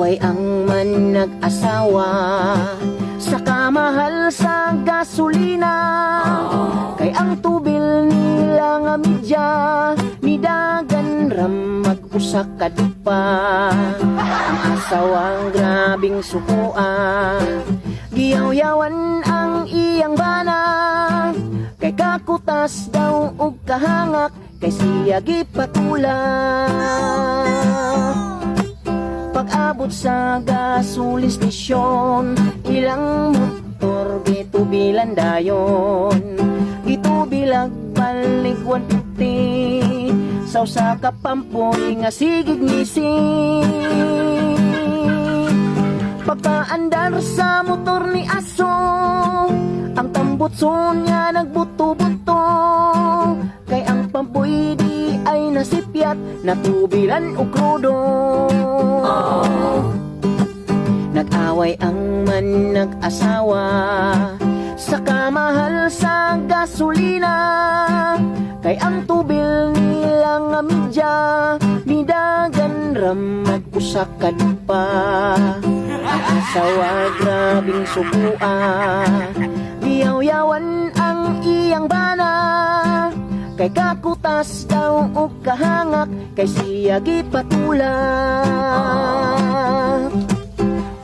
Nag-away ang mag-asawa sa kamahal sa gasolina. Kay ang tubil nila nga midya ni dagan ram mag-usak kadupa. Ang asawang grabing sukuan, giyaw-yawan ang iyang bana. Kay kakutas daw og kahangak, kay siya gipatula. Pag-abot sa gasolin station, ilang motor gitubilan dayon. Gitubilag balik 150, sa usa ka pampoy nga sigig ngising. Pagpaandar sa motor ni aso, ang tambutson niya nagbuto-buto. Kay ang pampoy di ay nasipyat, natubilan o krudo. Nag-away ang mag-asawa sa kamahal sa gasolina. Kay ang tubil nila nga midya ni dagan ram mag-usak kadupa. Ang asawa grabing sukuan, giyaw-yawan ang iyang bana. Kay kakutas daw og kahangak, kay siya gipatula.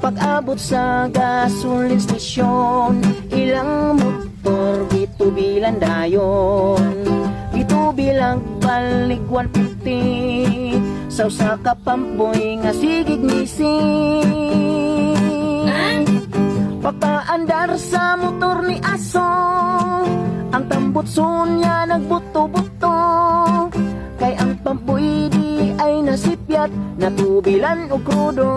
Pag-abot sa gasolin station, ilang motor gitubilan dayon. Gitubilang balik 150, sa usa ka pampoy nga sigig ngising. Pagpaandar sa motor ni aso, ang tambutson niya nagbuto-buto. Kay ang pampoy di ay nasipyat, natubilan o krudo.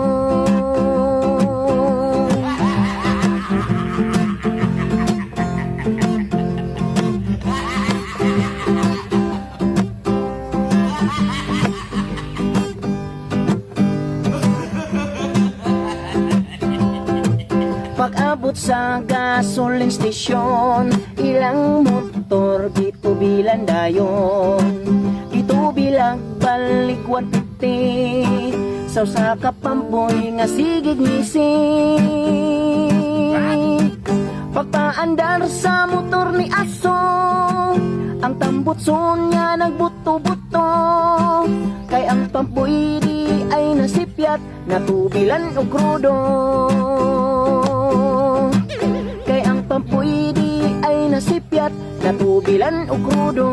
Pag-abot sa gasoline station, ilang motor gitubilan dayon. Gitubilang balik 150, sa usa ka pampoy nga sigig ngising. Pagpaandar sa motor ni aso, ang tambutson niya nagbuto-buto. Kay ang pampoy di ay nasipyat, natubilan o krudo. Kay ang pampoy di ay nasipyat, natubilan o krudo.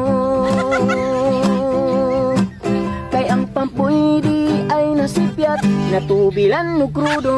Kay ang pampoy di ay nasipyat, natubilan o krudo.